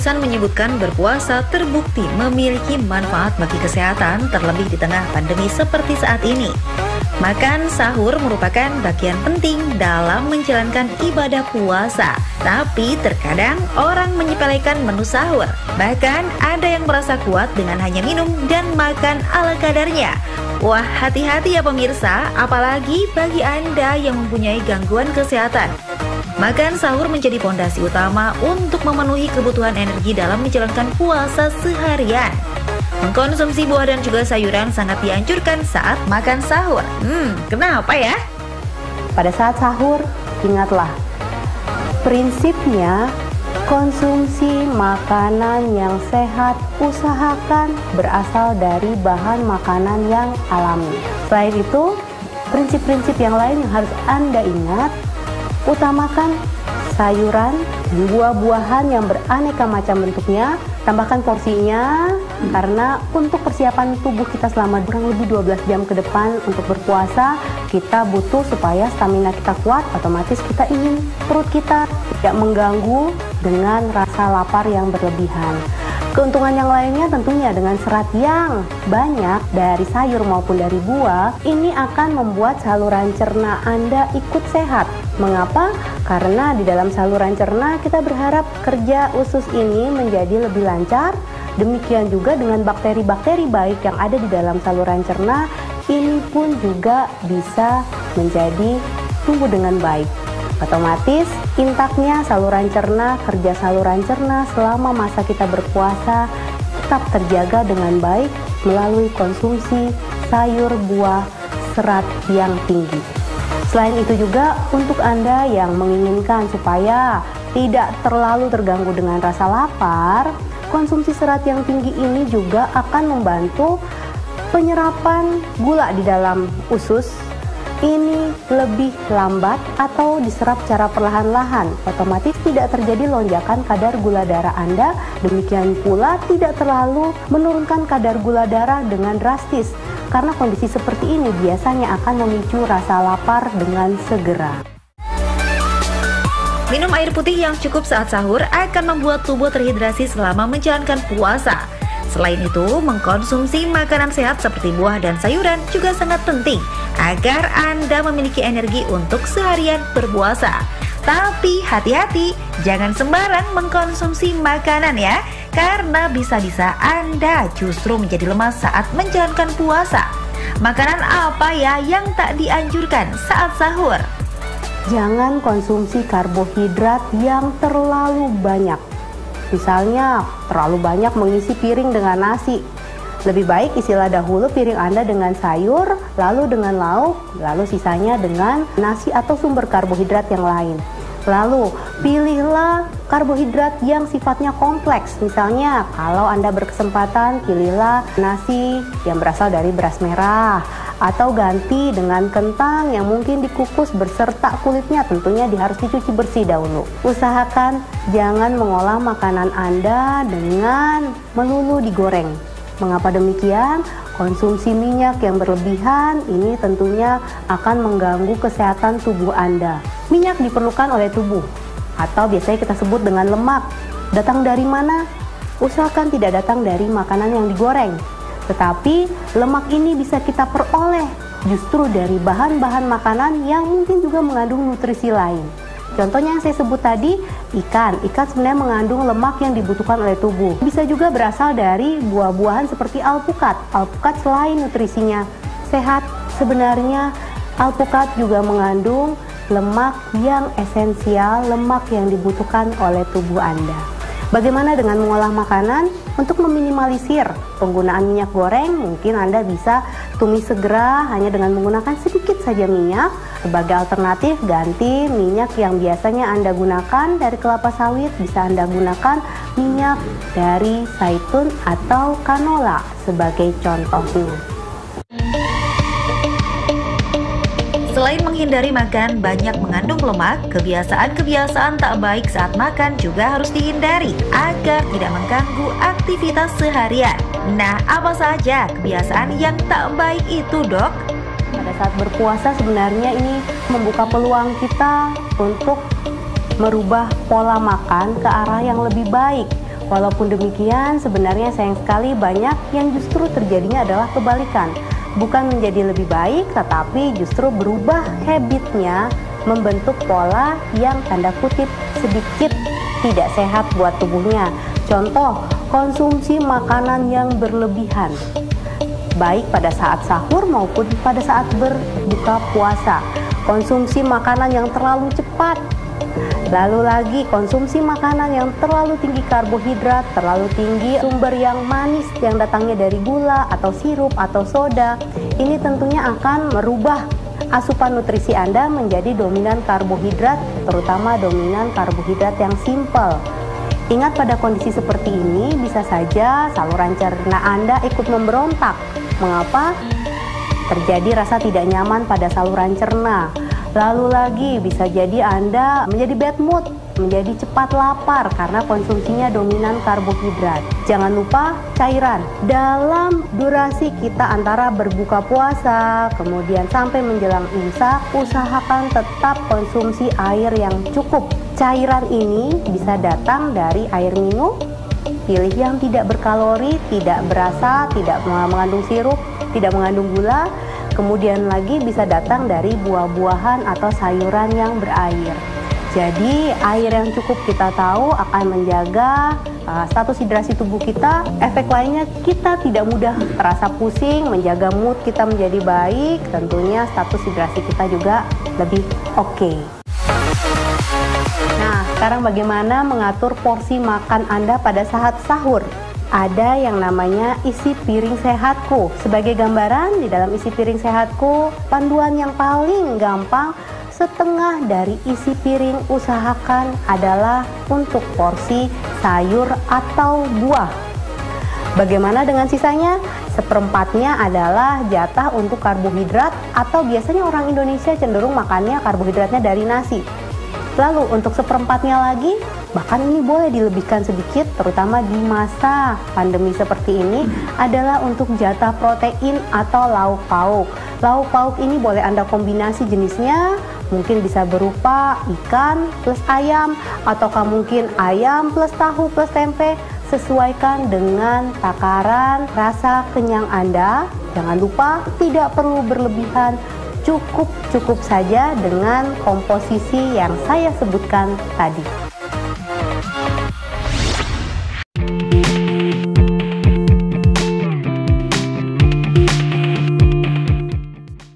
Lisan menyebutkan berpuasa terbukti memiliki manfaat bagi kesehatan, terlebih di tengah pandemi seperti saat ini. Makan sahur merupakan bagian penting dalam menjalankan ibadah puasa. Tapi terkadang orang menyepelekan menu sahur. Bahkan ada yang merasa kuat dengan hanya minum dan makan ala kadarnya. Wah, hati-hati ya pemirsa, apalagi bagi Anda yang mempunyai gangguan kesehatan. Makan sahur menjadi fondasi utama untuk memenuhi kebutuhan energi dalam menjalankan puasa seharian. Mengkonsumsi buah dan juga sayuran sangat dianjurkan saat makan sahur. Kenapa ya? Pada saat sahur, ingatlah, prinsipnya konsumsi makanan yang sehat usahakan berasal dari bahan makanan yang alami. Selain itu, prinsip-prinsip yang lain yang harus Anda ingat, utamakan sayuran dan buah-buahan yang beraneka macam bentuknya. Tambahkan porsinya, karena untuk persiapan tubuh kita selama kurang lebih 12 jam ke depan untuk berpuasa, kita butuh supaya stamina kita kuat, otomatis kita ingin perut kita tidak mengganggu dengan rasa lapar yang berlebihan. Keuntungan yang lainnya tentunya dengan serat yang banyak dari sayur maupun dari buah, ini akan membuat saluran cerna Anda ikut sehat. Mengapa? Karena di dalam saluran cerna kita berharap kerja usus ini menjadi lebih lancar. Demikian juga dengan bakteri-bakteri baik yang ada di dalam saluran cerna, ini pun juga bisa menjadi tumbuh dengan baik. Otomatis intaknya saluran cerna, kerja saluran cerna selama masa kita berpuasa tetap terjaga dengan baik melalui konsumsi sayur, buah, serat yang tinggi. Selain itu juga untuk Anda yang menginginkan supaya tidak terlalu terganggu dengan rasa lapar, konsumsi serat yang tinggi ini juga akan membantu penyerapan gula di dalam usus. Ini lebih lambat atau diserap secara perlahan-lahan, otomatis tidak terjadi lonjakan kadar gula darah Anda. Demikian pula tidak terlalu menurunkan kadar gula darah dengan drastis, karena kondisi seperti ini biasanya akan memicu rasa lapar dengan segera. Minum air putih yang cukup saat sahur akan membuat tubuh terhidrasi selama menjalankan puasa. Selain itu, mengkonsumsi makanan sehat seperti buah dan sayuran juga sangat penting agar Anda memiliki energi untuk seharian berpuasa. Tapi hati-hati, jangan sembarang mengkonsumsi makanan ya, karena bisa-bisa Anda justru menjadi lemas saat menjalankan puasa. Makanan apa ya yang tak dianjurkan saat sahur? Jangan konsumsi karbohidrat yang terlalu banyak. Misalnya, terlalu banyak mengisi piring dengan nasi. Lebih baik isilah dahulu piring Anda dengan sayur, lalu dengan lauk, lalu sisanya dengan nasi atau sumber karbohidrat yang lain. Lalu, pilihlah karbohidrat yang sifatnya kompleks. Misalnya, kalau Anda berkesempatan, pilihlah nasi yang berasal dari beras merah, atau ganti dengan kentang yang mungkin dikukus berserta kulitnya, tentunya harus dicuci bersih dahulu. Usahakan jangan mengolah makanan Anda dengan melulu digoreng. Mengapa demikian? Konsumsi minyak yang berlebihan ini tentunya akan mengganggu kesehatan tubuh Anda. Minyak diperlukan oleh tubuh, atau biasanya kita sebut dengan lemak. Datang dari mana? Usahakan tidak datang dari makanan yang digoreng. Tetapi lemak ini bisa kita peroleh justru dari bahan-bahan makanan yang mungkin juga mengandung nutrisi lain. Contohnya yang saya sebut tadi, ikan. Ikan sebenarnya mengandung lemak yang dibutuhkan oleh tubuh. Bisa juga berasal dari buah-buahan seperti alpukat. Alpukat selain nutrisinya sehat, sebenarnya alpukat juga mengandung lemak yang esensial, lemak yang dibutuhkan oleh tubuh Anda. Bagaimana dengan mengolah makanan? Untuk meminimalisir penggunaan minyak goreng, mungkin Anda bisa tumis segera hanya dengan menggunakan sedikit saja minyak. Sebagai alternatif, ganti minyak yang biasanya Anda gunakan dari kelapa sawit, bisa Anda gunakan minyak dari zaitun atau canola sebagai contohnya. Selain menghindari makan banyak mengandung lemak, kebiasaan-kebiasaan tak baik saat makan juga harus dihindari agar tidak mengganggu aktivitas seharian. Nah, apa saja kebiasaan yang tak baik itu, Dok? Pada saat berpuasa sebenarnya ini membuka peluang kita untuk merubah pola makan ke arah yang lebih baik. Walaupun demikian, sebenarnya sayang sekali banyak yang justru terjadinya adalah kebalikan. Bukan menjadi lebih baik, tetapi justru berubah habitnya, membentuk pola yang tanda kutip sedikit tidak sehat buat tubuhnya. Contoh, konsumsi makanan yang berlebihan, baik pada saat sahur maupun pada saat berbuka puasa. Konsumsi makanan yang terlalu cepat. Lalu lagi konsumsi makanan yang terlalu tinggi karbohidrat, terlalu tinggi sumber yang manis yang datangnya dari gula atau sirup atau soda. Ini tentunya akan merubah asupan nutrisi Anda menjadi dominan karbohidrat, terutama dominan karbohidrat yang simpel. Ingat, pada kondisi seperti ini bisa saja saluran cerna Anda ikut memberontak. Mengapa? Terjadi rasa tidak nyaman pada saluran cerna. Lalu lagi bisa jadi Anda menjadi bad mood, menjadi cepat lapar karena konsumsinya dominan karbohidrat. Jangan lupa cairan. Dalam durasi kita antara berbuka puasa, kemudian sampai menjelang imsak, usahakan tetap konsumsi air yang cukup. Cairan ini bisa datang dari air minum, pilih yang tidak berkalori, tidak berasa, tidak mengandung sirup, tidak mengandung gula. Kemudian lagi bisa datang dari buah-buahan atau sayuran yang berair. Jadi air yang cukup kita tahu akan menjaga status hidrasi tubuh kita. Efek lainnya kita tidak mudah terasa pusing, menjaga mood kita menjadi baik. Tentunya status hidrasi kita juga lebih oke. Nah, sekarang bagaimana mengatur porsi makan Anda pada saat sahur? Ada yang namanya isi piring sehatku. Sebagai gambaran, di dalam isi piring sehatku, panduan yang paling gampang, setengah dari isi piring usahakan adalah untuk porsi sayur atau buah. Bagaimana dengan sisanya? Seperempatnya adalah jatah untuk karbohidrat, atau biasanya orang Indonesia cenderung makannya karbohidratnya dari nasi. Lalu untuk seperempatnya lagi, bahkan ini boleh dilebihkan sedikit, terutama di masa pandemi seperti ini, adalah untuk jatah protein atau lauk pauk. Lauk pauk ini boleh Anda kombinasi jenisnya, mungkin bisa berupa ikan plus ayam, ataukah mungkin ayam plus tahu plus tempe. Sesuaikan dengan takaran rasa kenyang Anda. Jangan lupa tidak perlu berlebihan, cukup saja dengan komposisi yang saya sebutkan tadi.